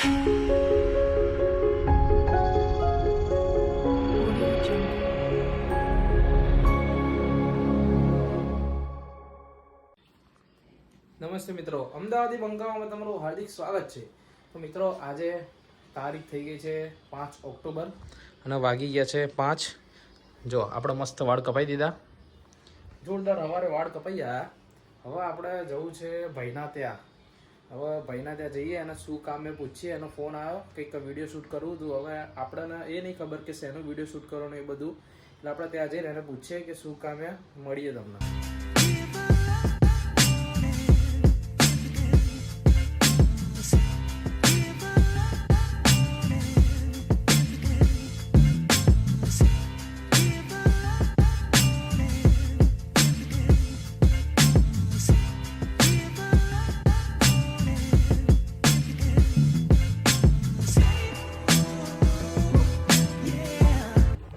નમસ્તે મિત્રો, અમદાવાદી બંકામાં તમારું હાર્દિક સ્વાગત છે. તો મિત્રો આજે તારીખ થઈ ગઈ છે 5 ઓક્ટોબર અને વાગી ગયા છે 5. જો આપણે મસ્ત વાળ કપાઈ દીધા, જોરદાર સવારે વાળ કપાઈ ગયા. હવે આપણે જવું છે ભાઈના ત્યાં. હવે ભાઈના ત્યાં જઈએ અને શું કામ એ પૂછીએ. એનો ફોન આવ્યો કંઈક વિડીયો શૂટ કરવું હતું. હવે આપણને એ નહીં ખબર કે શેનો વિડીયો શૂટ કરવાનો એ બધું, એટલે આપણે ત્યાં જઈને એને પૂછીએ કે શું કામ એ. મળીએ તમને.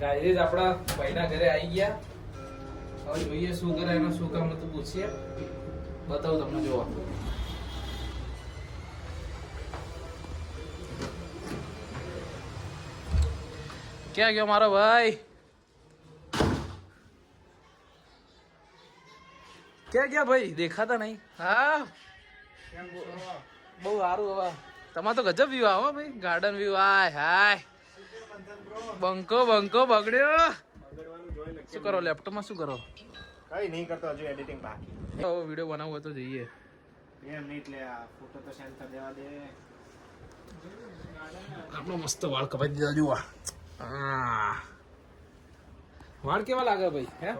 ગાઈઝ આપણા ભાઈના ઘરે આવી ગયા. હવે જોઈએ શું કરે, એનું શું કામ હતું પૂછીએ. બતાવું તમને. જોવા ક્યાં ગયો મારો ભાઈ? ક્યાં ગયા ભાઈ? દેખાતા નહીં. હા બહુ સારું. હવે તમારે તો ગજબ વ્યૂ આવો ભાઈ, ગાર્ડન વ્યૂ. હાય હાય, બંકો બગડ્યો. શું કરો લેપટોપમાં? શું કરો? કઈ નહીં કરતો, હજુ એડિટિંગ બાકી. હવે વિડિયો બનાવવો હોય તો જઈએ. 2 મિનિટ લે, આ ફોટો તો સેન્ડ કરી દેવા દે. આપણો મસ્ત વાળ કપાઈ દીધા. જુઓ વાળ કેવા લાગે ભાઈ? હે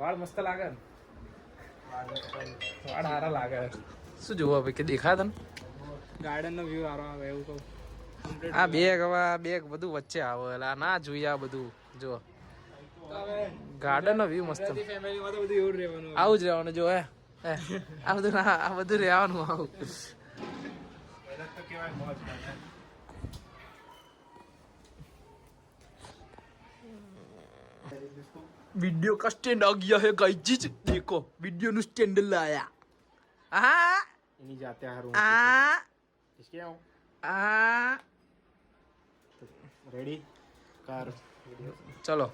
વાળ મસ્ત લાગે ને? વાળ સારા લાગે. શું જોવા ભાઈ કે દેખાય તને? ગાર્ડન નો વ્યૂ સારો આવે એવું કહું. આ બેગ, હવે આ બેગ બધું વચ્ચે આવે. એટલે આ ના જોઈએ આ બધું. જો ગાર્ડન નો વ્યૂ મસ્ત. ફેમિલીમાં તો બધું એવું રહેવાનું. આવું જ રહેવાનું. જો હે આ બધું ના, આ બધું રહેવાનું. આવું મહેનત તો કેવાય મોજ કરે. वीडियो का स्टैंड आ गया है गाइस. देखो वीडियो નું સ્ટેન્ડ લાયા. આ એની જાતે હારું. આ इसके आऊं આ રેડી કાર. ચલો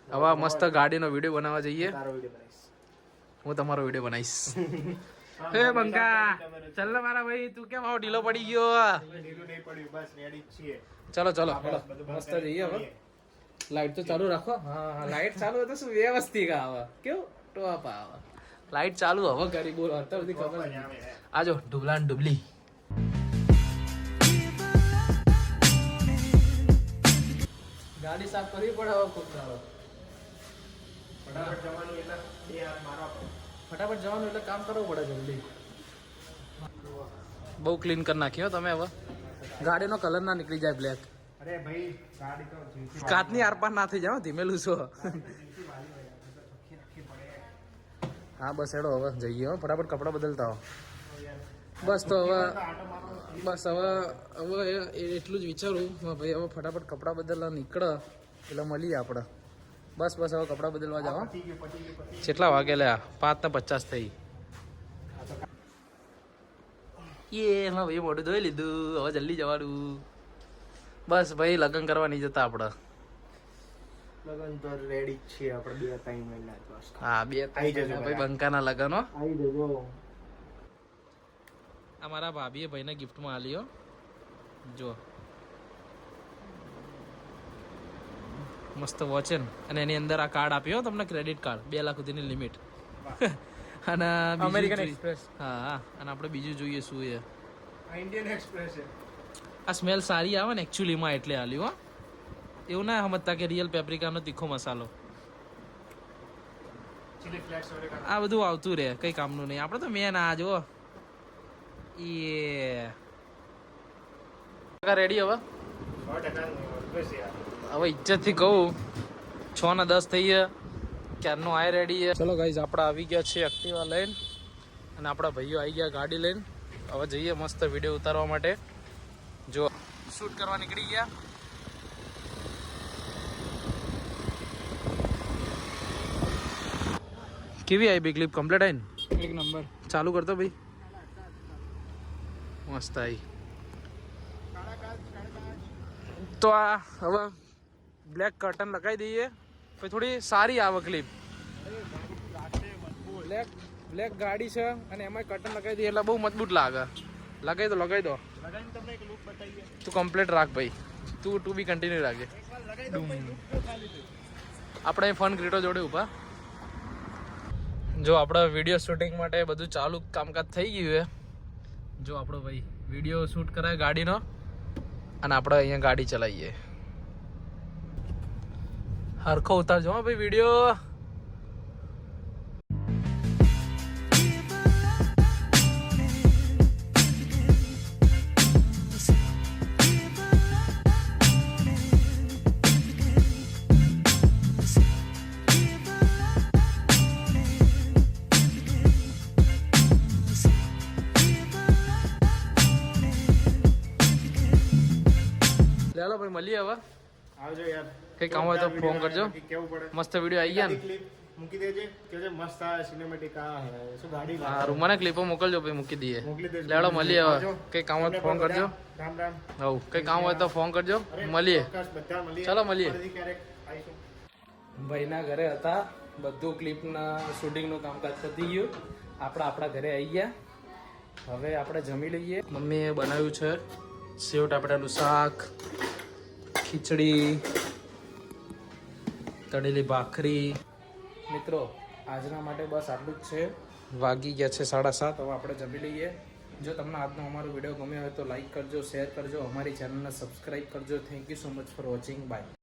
હવે મસ્ત ગાડીનો વિડીયો બનાવવા જઈએ. તારો વિડિયો બનાવીશ. હું તમારો વિડીયો બનાવીશ. હે બંકા, ચાલ ને મારા ભાઈ. તું કેમ આવો ઢીલો પડી ગયો? ઢીલું નહીં પડ્યું, બસ રેડી છીએ. ચલો ચલો મસ્ત જઈએ. હવે લાઈટ તો ચાલુ રાખો. હા લાઈટ ચાલુ હોય તો શું વ્યવસ્થિત આવે. કેવું ટોપ આવે. લાઈટ ચાલુ હવે કરી બોલો. અત્યાર સુધી ખબર નહીં. આજો ડુબલા ને ડુબલી. ગાડી સાફ કરવી પડે હવે. ખૂબ સારો. ફટાફટ જવાનું એટલે 2 હાથ મારવા પડે. ફટાફટ જવાનું એટલે કામ કરવું પડે જલ્દી. બહુ ક્લીન કરી નાખ્યો તમે. હવે ગાડીનો કલર ના નીકળી જાય બ્લેક. અરે ભાઈ ગાડી તો જીતી કાચની આરપાર ના થઈ જાવ. ધીમેલું છો. હા બસ હેડો હવે જઈએ. હો ફટાફટ કપડાં બદલતા હો. બસ તો હવે બસ હવે એટલું જ વિચારું ભાઈ. હવે ફટાફટ કપડાં બદલવા નીકળે એટલે મળીએ આપણે. બસ બસ હવે કપડાં બદલવા જાઓ. કેટલા વાગે લ્યા? 5:50 થઈ. એમાં ભાઈ મોઢું ધોઈ લીધું. હવે જલ્દી જવાનું. બસ ભાઈ લગ્ન કરવા નહીં જતા આપણે. લગન તો રેડી જ છીએ આપણે. 2-3 મહિના બસ. હા 2 આવી જજો ભાઈ બંકાના લગ્ન. હો આવી જજો. આ મારા ભાભીએ ભાઈને ગિફ્ટમાં આલ્યો. જો મસ્ત વોચ છે ને. અને એની અંદર આ કાર્ડ આપ્યો તમને, ક્રેડિટ કાર્ડ 2 લાખ સુધીની લિમિટ. અને અમેરિકન એક્સપ્રેસ. હા હા. અને આપણે બીજું જોઈએ શું એ. ઇન્ડિયન એક્સપ્રેસ છે. આ સ્મેલ સારી આવે ને એકચ્યુઅલીમાં એટલે આલ્યું. હો એવું ના સમજતા કે રિયલ પેપ્રિકાનો તીખો મસાલો. Chilli flakes oregano. આ બધું આવતું રહે, કઈ કામનું નહીં. આપણે તો મેન આ જો એ રેડી. હવે 100% હવે ઇજ્જતથી કહું 6:10 થઈ ગયા. ક્યારનો આય રેડી છે. ચલો ગાઈઝ આપણે આવી ગયા છીએ એક્ટિવા લઈને. અને આપણા ભાઈઓ આવી ગયા ગાડી લઈને. હવે જઈએ મસ્ત વિડીયો ઉતારવા માટે. જો શૂટ કરવા નીકળી ગયા. કેવી આવી બી ક્લિપ? કમ્પ્લીટ આવી ને? એક નંબર. ચાલુ કરતો ભાઈ. મસ્ત આવી. તો આ હવે બ્લેક કર્ટન લગાવી દઈએ પછી થોડી સારી આવે ક્લિપ. બ્લેક ગાડી છે અને એમાં કર્ટન લગાવી દઈએ એટલે બહુ મજબૂત લાગે. લગાવી દો તું કમ્પ્લીટ રાખ ભાઈ, તું બી કન્ટિન્યુ રાખજે. આપણે ફન ક્રિએટો જોડે ઊભા. જો આપણે વિડીયો શૂટિંગ માટે બધું ચાલુ કામકાજ થઈ ગયું છે. જો આપણો ભાઈ વિડીયો શૂટ કરાય ગાડીનો અને આપણે અહીંયા ગાડી ચલાવીએ. હરખો ઉતારજો હા ભાઈ વિડીયો. ચાલો ભાઈ મળીએ હવે. આવજો યાર. કઈ કામ હોય તો ફોન કરજો. કેવું પડે મસ્ત વિડીયો આવી ગયા ને. ક્લિપ મૂકી દેજે કે મસ્ત આ સિનેમેટિક આ હે શું ગાડી હા રૂમાને ક્લિપો મોકલજો ભાઈ, મૂકી દઈએ. મોકલી દેજો. લેડો મળીએ હવે. કઈ કામ હોય તો ફોન કરજો. રામ રામ. હવ કઈ કામ હોય તો ફોન કરજો. મળીએ. ચોક્કસ બધા મળીએ. ચાલો મળીએ. ફરીથી ક્યારેક આવીશું. ભાઈના ઘરે હતા, બધું ક્લિપના શૂટિંગનું કામકાજ પતી ગયું. આપણા ઘરે આવી ગયા. હવે આપણે જમી લઈએ. મમ્મીએ બનાવ્યું છે સેવ ટામેટાનું શાક, ખીચડી, તળેલી ભાખરી. મિત્રો આજના માટે બસ આટલું જ છે. વાગી ગયા છે 7:30. હવે આપણે જમી લઈએ. જો તમને આજનો અમારો વિડીયો ગમ્યો હોય તો લાઈક કરજો, શેર કરજો, અમારી ચેનલને સબસ્ક્રાઈબ કરજો. Thank you so much for watching. By.